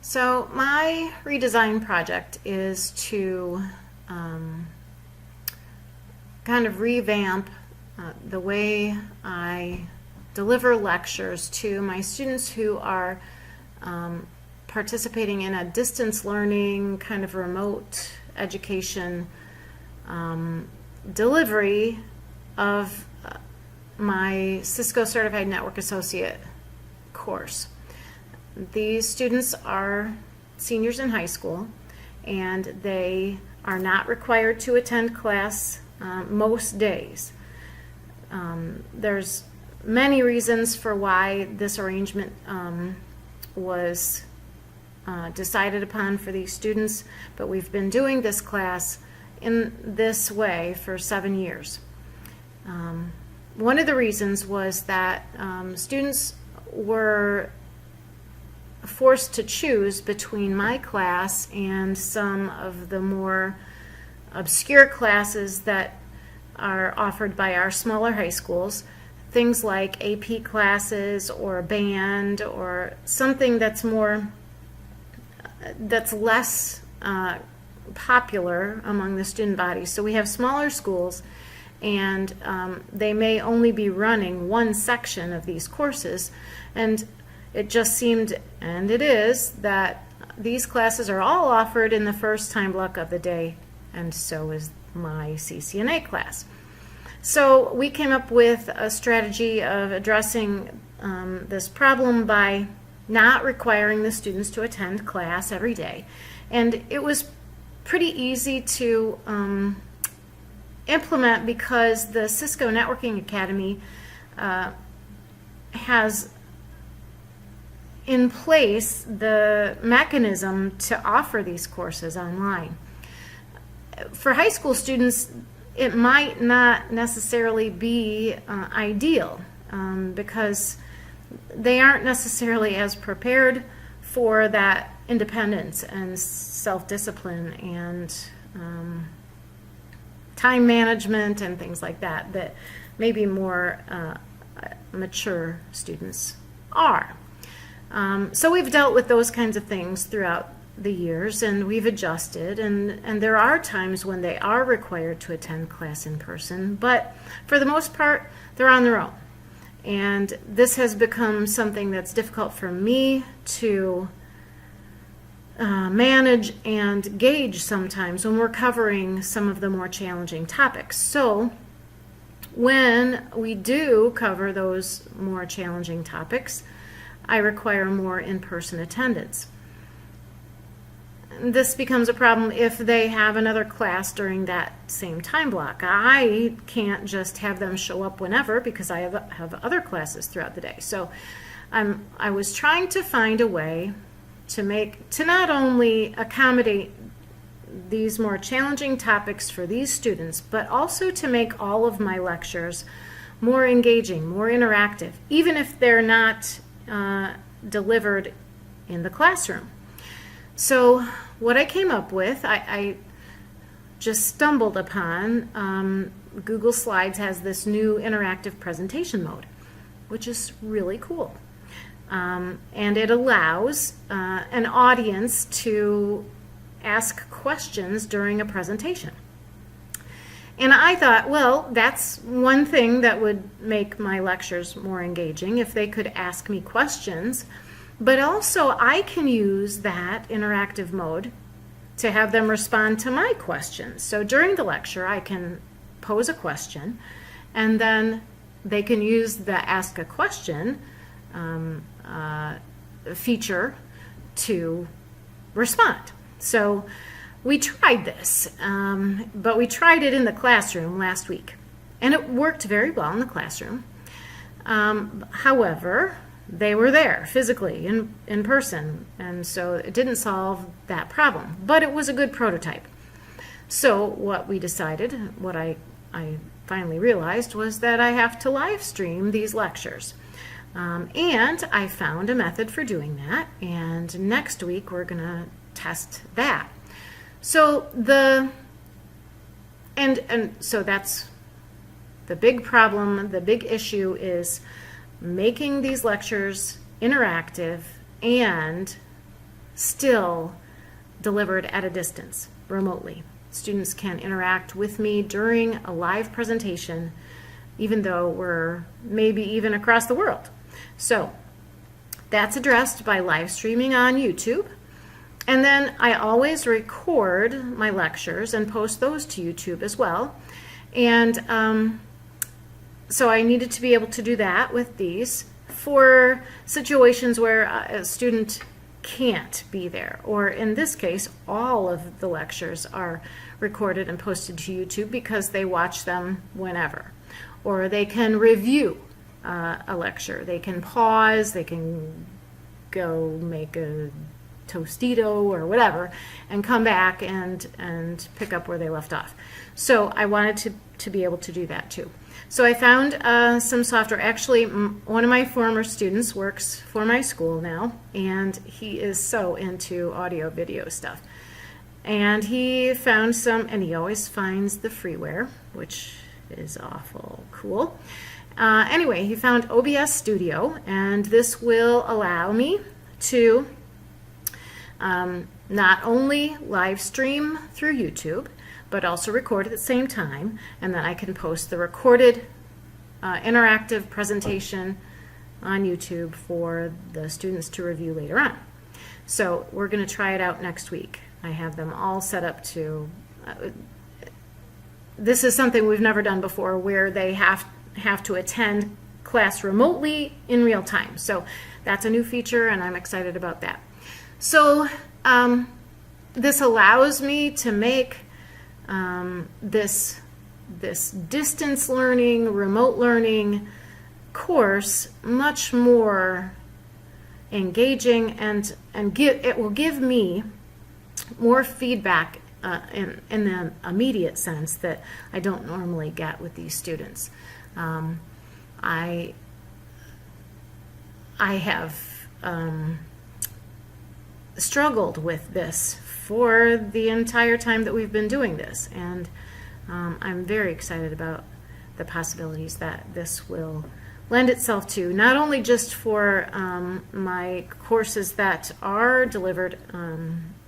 So my redesign project is to kind of revamp the way I deliver lectures to my students who are participating in a distance learning, kind of remote education delivery of my Cisco Certified Network Associate course. These students are seniors in high school, and they are not required to attend class most days. There's many reasons for why this arrangement was decided upon for these students, but we've been doing this class in this way for 7 years. One of the reasons was that students were forced to choose between my class and some of the more obscure classes that are offered by our smaller high schools, things like AP classes or band or something that's less popular among the student body. So we have smaller schools, and they may only be running one section of these courses, and it just seemed, and it is, that these classes are all offered in the first time block of the day, and so is my CCNA class. So we came up with a strategy of addressing this problem by not requiring the students to attend class every day. And it was pretty easy to implement because the Cisco Networking Academy has in place the mechanism to offer these courses online. For high school students, it might not necessarily be ideal because they aren't necessarily as prepared for that independence and self-discipline and time management and things like that that maybe more mature students are. So we've dealt with those kinds of things throughout the years, and we've adjusted, and there are times when they are required to attend class in person, but for the most part they're on their own. And this has become something that's difficult for me to manage and gauge sometimes when we're covering some of the more challenging topics. So when we do cover those more challenging topics, I require more in-person attendance. This becomes a problem if they have another class during that same time block. I can't just have them show up whenever because I have other classes throughout the day. So I was trying to find a way to not only accommodate these more challenging topics for these students, but also to make all of my lectures more engaging, more interactive, even if they're not delivered in the classroom. So what I came up with, I just stumbled upon. Google Slides has this new interactive presentation mode, which is really cool. And it allows an audience to ask questions during a presentation. And I thought, well, that's one thing that would make my lectures more engaging if they could ask me questions. But also I can use that interactive mode to have them respond to my questions. So during the lecture I can pose a question, and then they can use the Ask a Question feature to respond. So we tried this, but we tried it in the classroom last week, and it worked very well in the classroom. However, they were there physically in person, and so it didn't solve that problem, but it was a good prototype. So what we decided, what I finally realized, was that I have to live stream these lectures. And I found a method for doing that, and next week we're going to test that. So so that's the big problem. The big issue is making these lectures interactive and still delivered at a distance, remotely. Students can interact with me during a live presentation, even though we're maybe even across the world. So that's addressed by live streaming on YouTube. And then I always record my lectures and post those to YouTube as well. And so I needed to be able to do that with these for situations where a student can't be there, or in this case, all of the lectures are recorded and posted to YouTube because they watch them whenever. Or they can review a lecture. They can pause, they can go make a Tostito or whatever and come back and pick up where they left off. So I wanted to be able to do that too. So I found some software. Actually, one of my former students works for my school now, and he is so into audio video stuff. And he found some, and he always finds the freeware, which is awful cool. Anyway, he found OBS Studio, and this will allow me to not only live stream through YouTube, but also record at the same time, and then I can post the recorded interactive presentation on YouTube for the students to review later on. So we're going to try it out next week. I have them all set up to, this is something we've never done before, where they have to attend class remotely in real time. So that's a new feature, and I'm excited about that. So this allows me to make this distance learning, remote learning course much more engaging, and it will give me more feedback in the immediate sense that I don't normally get with these students. I have struggled with this for the entire time that we've been doing this, and I'm very excited about the possibilities that this will lend itself to, not only just for my courses that are delivered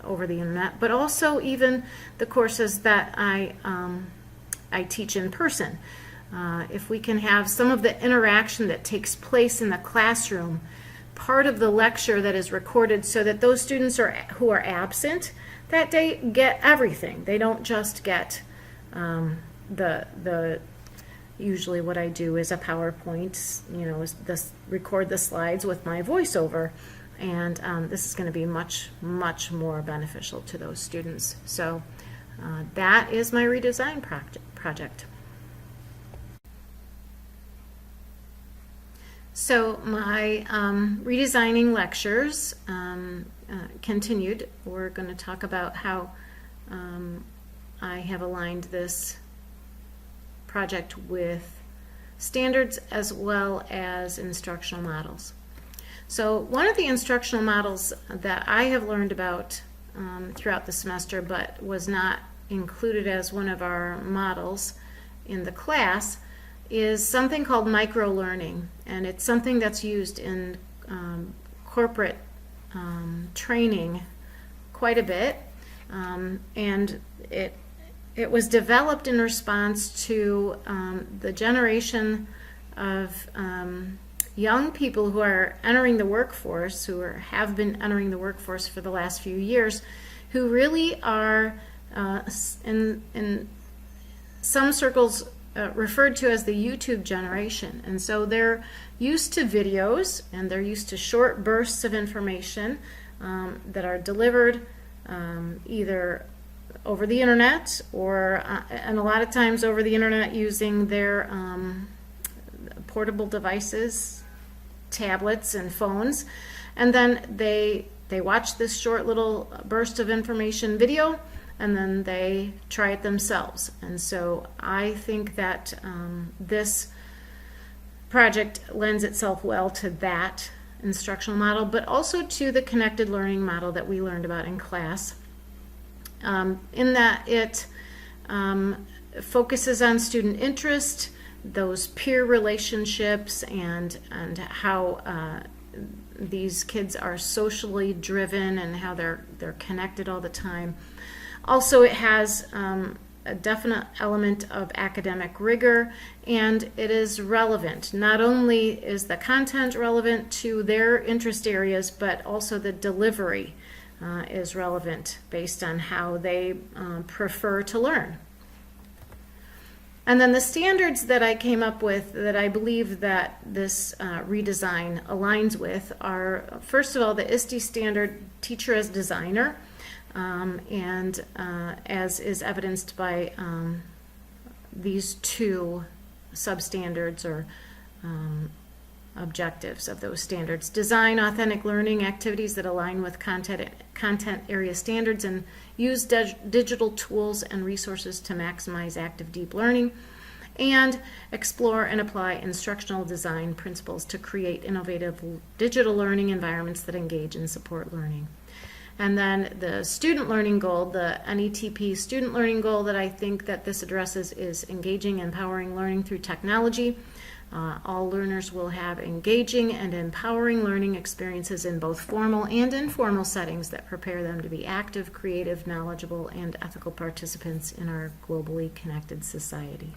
over the internet, but also even the courses that I teach in person. If we can have some of the interaction that takes place in the classroom part of the lecture that is recorded, so that those students who are absent that day get everything. They don't just get usually what I do is a PowerPoint, record the slides with my voiceover, and this is going to be much, much more beneficial to those students. So that is my redesign project. So my redesigning lectures continued. We're going to talk about how I have aligned this project with standards as well as instructional models. So one of the instructional models that I have learned about throughout the semester, but was not included as one of our models in the class, is something called micro-learning, and it's something that's used in corporate training quite a bit, and it was developed in response to the generation of young people who are entering the workforce, have been entering the workforce for the last few years, who really are in some circles referred to as the YouTube generation. And so they're used to videos, and they're used to short bursts of information that are delivered either over the internet or and a lot of times over the internet using their portable devices, tablets and phones, and then they watch this short little burst of information video, and then they try it themselves. And so I think that this project lends itself well to that instructional model, but also to the connected learning model that we learned about in class, in that it focuses on student interest, those peer relationships, and how these kids are socially driven and how they're connected all the time. Also, it has a definite element of academic rigor, and it is relevant. Not only is the content relevant to their interest areas, but also the delivery is relevant based on how they prefer to learn. And then the standards that I came up with that I believe that this redesign aligns with are, first of all, the ISTE standard, Teacher as Designer, and as is evidenced by these two substandards or objectives of those standards. Design authentic learning activities that align with content area standards, and use digital tools and resources to maximize active deep learning, and explore and apply instructional design principles to create innovative digital learning environments that engage and support learning. And then the student learning goal, the NETP student learning goal that I think that this addresses is engaging and empowering learning through technology. All learners will have engaging and empowering learning experiences in both formal and informal settings that prepare them to be active, creative, knowledgeable, and ethical participants in our globally connected society.